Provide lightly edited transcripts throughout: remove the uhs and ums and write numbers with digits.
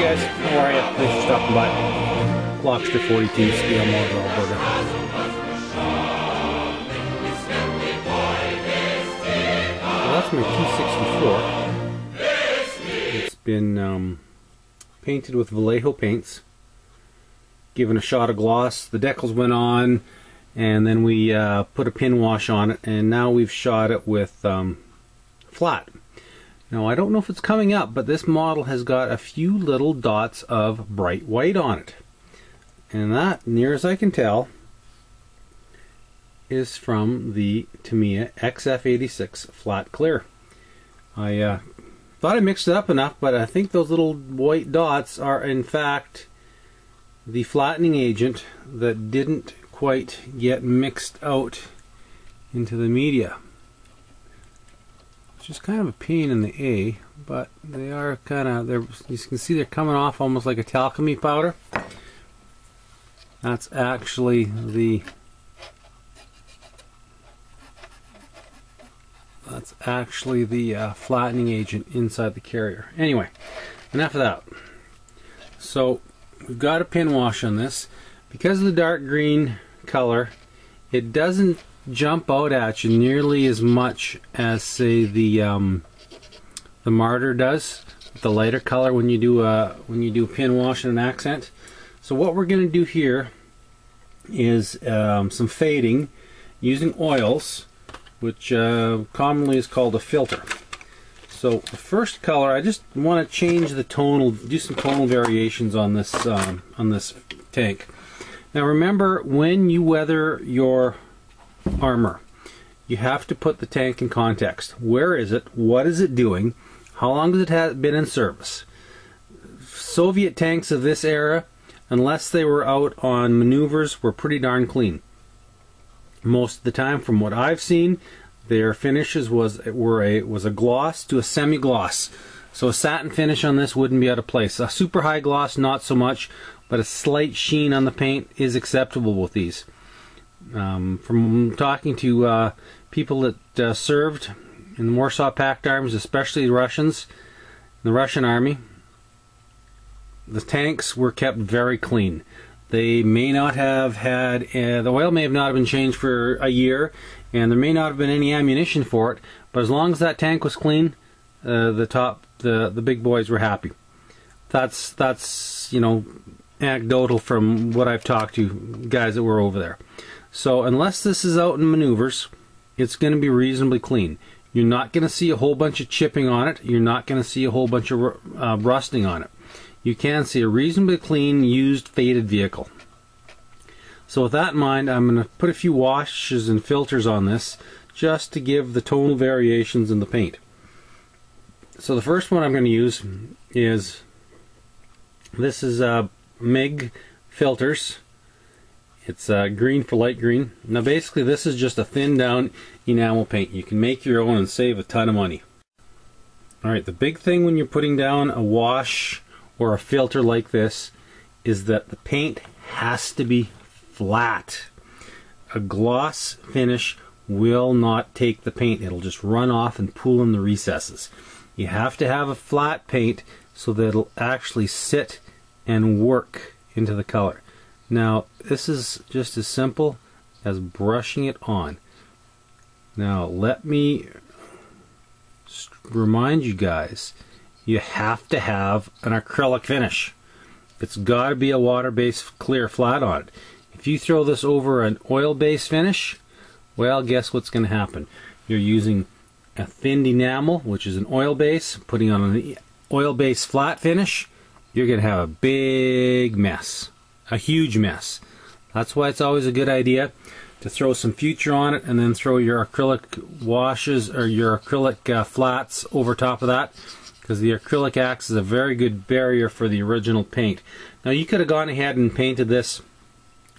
guys, how are you? Thanks for stopping by. Clockster 42, Steel Mills, Alberta. Well, that's my T64. It's been painted with Vallejo paints. Given a shot of gloss. The decals went on, and then we put a pin wash on it, and now we've shot it with flat. Now, I don't know if it's coming up, but this model has got a few little dots of bright white on it. And that, near as I can tell, is from the Tamiya XF86 Flat Clear. I thought I mixed it up enough, but I think those little white dots are in fact the flattening agent that didn't quite get mixed out into the media. Just kind of a pain in the A, but they are kind of, you can see they're coming off almost like a talcum powder. That's actually the flattening agent inside the carrier. Anyway, enough of that. So we've got a pin wash on this. Because of the dark green color, it doesn't jump out at you nearly as much as, say, the Martyr does, the lighter color when you do pin wash and an accent. So what we're going to do here is some fading using oils, which commonly is called a filter. So the first color, I just want to change the tonal, do some tonal variations on this tank. Now remember, when you weather your armor, you have to put the tank in context. Where is it? What is it doing? How long has it been in service? Soviet tanks of this era, unless they were out on maneuvers, were pretty darn clean. Most of the time, from what I've seen, their finishes was a gloss to a semi-gloss. So a satin finish on this wouldn't be out of place. A super high gloss, not so much, but a slight sheen on the paint is acceptable with these. From talking to people that served in the Warsaw Pact Arms, especially the Russians, the Russian Army, the tanks were kept very clean. They may not have had, the oil may have not have been changed for a year, and there may not have been any ammunition for it, but as long as that tank was clean, the big boys were happy. That's you know, anecdotal from what I've talked to guys that were over there. So unless this is out in maneuvers, it's going to be reasonably clean. You're not going to see a whole bunch of chipping on it. You're not going to see a whole bunch of rusting on it. You can see a reasonably clean, used, faded vehicle. So with that in mind, I'm going to put a few washes and filters on this just to give the tonal variations in the paint. So the first one I'm going to use is, this is MIG filters. It's green for light green. Now basically this is just a thin down enamel paint. You can make your own and save a ton of money. Alright, the big thing when you're putting down a wash or a filter like this is that the paint has to be flat. A gloss finish will not take the paint. It'll just run off and pool in the recesses. You have to have a flat paint so that it'll actually sit and work into the color. Now, this is just as simple as brushing it on. Now, let me remind you guys, you have to have an acrylic finish. It's got to be a water-based clear flat on it. If you throw this over an oil-based finish, well, guess what's going to happen? You're using a thin enamel, which is an oil base, putting on an oil-based flat finish, you're going to have a big mess. A huge mess. That's why it's always a good idea to throw some Future on it and then throw your acrylic washes or your acrylic flats over top of that, because the acrylic acts as a very good barrier for the original paint. Now you could have gone ahead and painted this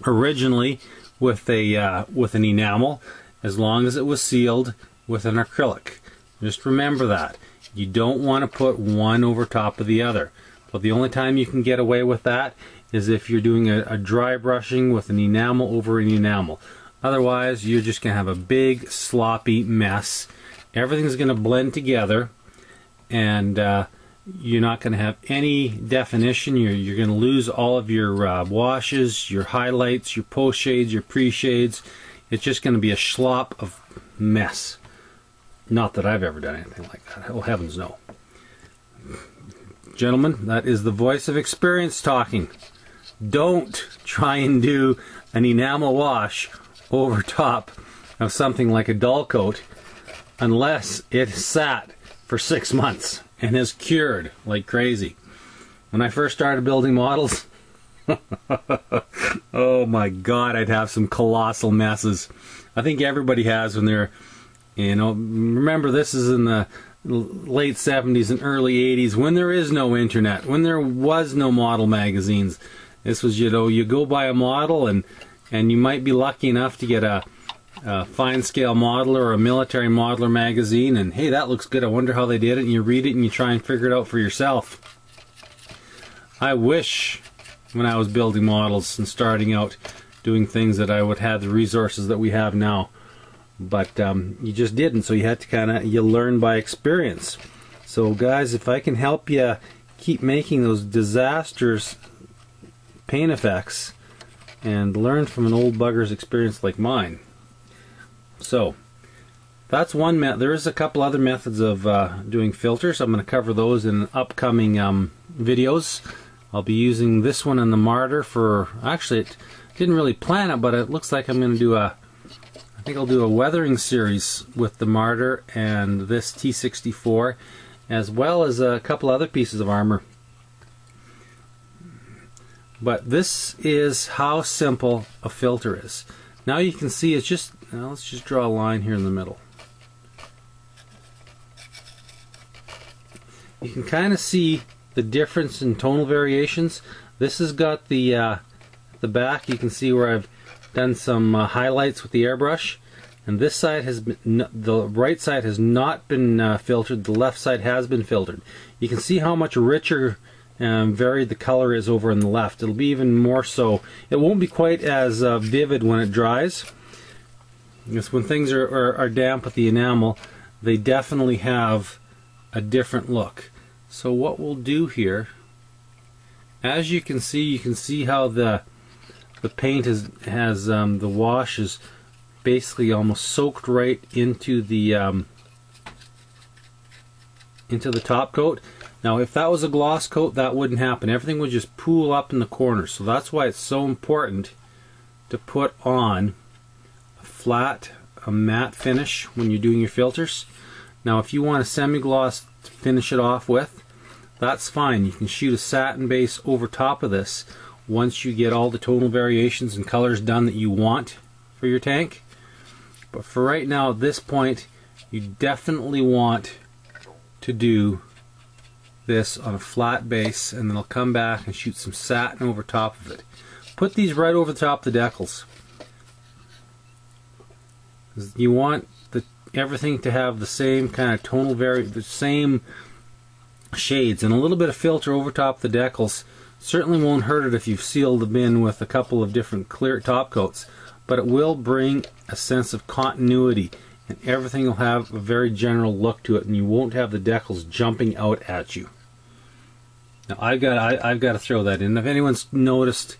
originally with an enamel, as long as it was sealed with an acrylic. Just remember that. You don't want to put one over top of the other. But the only time you can get away with that is if you're doing a dry brushing with an enamel over an enamel. Otherwise, you're just going to have a big sloppy mess. Everything's going to blend together, and you're not going to have any definition. You're going to lose all of your washes, your highlights, your post shades, your pre-shades. It's just going to be a slop of mess. Not that I've ever done anything like that. Oh, heavens no. Gentlemen, that is the voice of experience talking. Don't try and do an enamel wash over top of something like a dull coat unless it sat for 6 months and has cured like crazy. When I first started building models, oh my God, I'd have some colossal messes. I think everybody has when they're, you know, remember this is in the late 70s and early 80s when there is no internet, when there was no model magazines. This was, you know, you go buy a model and you might be lucky enough to get a fine scale modeler or a military modeler magazine, and hey, that looks good, I wonder how they did it, and you read it and you try and figure it out for yourself. I wish when I was building models and starting out doing things that I would have the resources that we have now, but you just didn't, so you had to you learn by experience. So guys, if I can help you keep making those disastrous paint effects and learn from an old bugger's experience like mine. So that's one method. There is a couple other methods of doing filters. I'm going to cover those in upcoming videos. I'll be using this one and the Martyr for, actually it didn't really plan it, but it looks like I'm going to do I think I'll do a weathering series with the Martyr and this T64, as well as a couple other pieces of armor. But this is how simple a filter is. Now you can see it's just, now let's just draw a line here in the middle. You can kind of see the difference in tonal variations. This has got the back. You can see where I've done some highlights with the airbrush, and this side has been, the right side has not been filtered. The left side has been filtered. You can see how much richer varied the color is over on the left. It'll be even more so. It won't be quite as vivid when it dries. Because when things are damp with the enamel, they definitely have a different look. So what we'll do here, as you can see how the paint has the wash is basically almost soaked right into the top coat. Now if that was a gloss coat, that wouldn't happen. Everything would just pool up in the corners. So that's why it's so important to put on a flat, a matte finish when you're doing your filters. Now if you want a semi-gloss to finish it off with, that's fine. You can shoot a satin base over top of this once you get all the tonal variations and colors done that you want for your tank. But for right now, at this point, you definitely want to do this on a flat base, and then I'll come back and shoot some satin over top of it. Put these right over the top of the decals. You want everything to have the same kind of tonal the same shades, and a little bit of filter over top the decals certainly won't hurt it if you've sealed the bin with a couple of different clear top coats, but it will bring a sense of continuity, and everything will have a very general look to it, and you won't have the decals jumping out at you. Now I've got to throw that in. If anyone's noticed,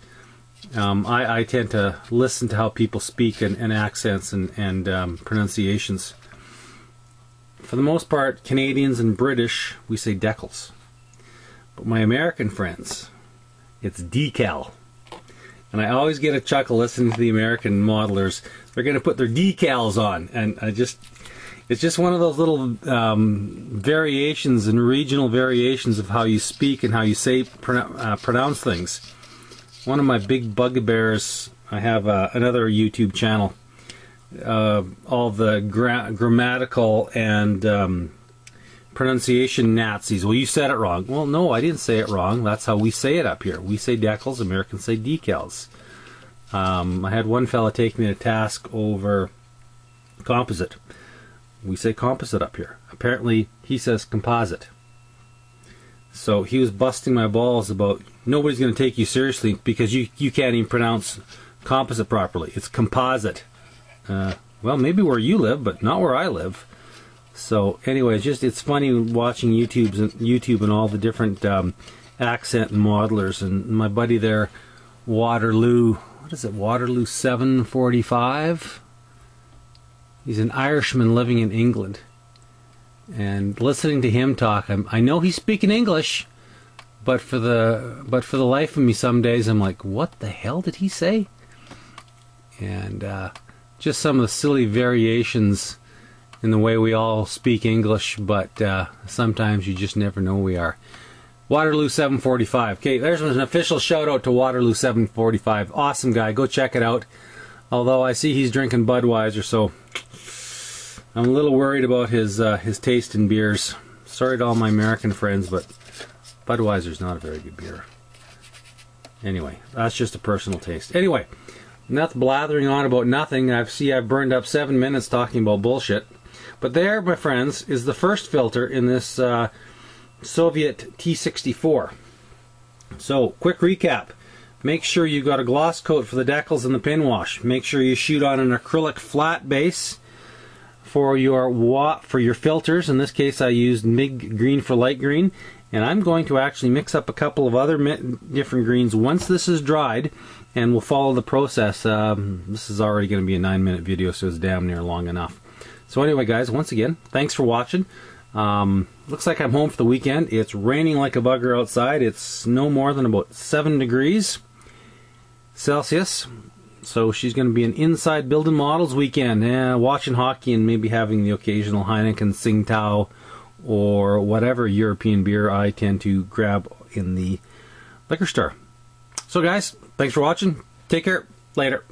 I tend to listen to how people speak and accents and pronunciations. For the most part, Canadians and British, we say decals. But my American friends, it's decal. And I always get a chuckle listening to the American modelers. They're going to put their decals on, and it's just one of those little variations and regional variations of how you speak and how you say pronounce things. One of my big bugbears, I have another YouTube channel, all the grammatical and pronunciation Nazis. Well, you said it wrong. Well, no, I didn't say it wrong. That's how we say it up here. We say decals, Americans say decals. I had one fella take me to task over composite. We say composite up here. Apparently, he says composite. So he was busting my balls about nobody's going to take you seriously because you can't even pronounce composite properly. It's composite. Well, maybe where you live, but not where I live. So anyways, just it's funny watching YouTube and all the different accent modelers. And my buddy there, Waterloo, what is it, Waterloo 745? He's an Irishman living in England. And listening to him talk, I know he's speaking English, but for the life of me, some days I'm like, what the hell did he say? And just some of the silly variations in the way we all speak English, but sometimes you just never know who we are. Waterloo 745. Okay, there's an official shout out to Waterloo 745. Awesome guy. Go check it out. Although I see he's drinking Budweiser, so I'm a little worried about his taste in beers. Sorry to all my American friends, but Budweiser's not a very good beer. Anyway, that's just a personal taste. Anyway, enough blathering on about nothing. I've burned up 7 minutes talking about bullshit. But there, my friends, is the first filter in this Soviet T64. So, quick recap. Make sure you got a gloss coat for the decals and the pin wash. Make sure you shoot on an acrylic flat base for your filters. In this case, I used MIG green for light green. And I'm going to actually mix up a couple of other different greens once this is dried, and we'll follow the process. This is already going to be a 9-minute video, so it's damn near long enough. So anyway, guys, once again, thanks for watching. Looks like I'm home for the weekend. It's raining like a bugger outside. It's no more than about 7 degrees Celsius. So she's going to be an inside building models weekend, watching hockey and maybe having the occasional Heineken, Tsingtao, or whatever European beer I tend to grab in the liquor store. So guys, thanks for watching. Take care. Later.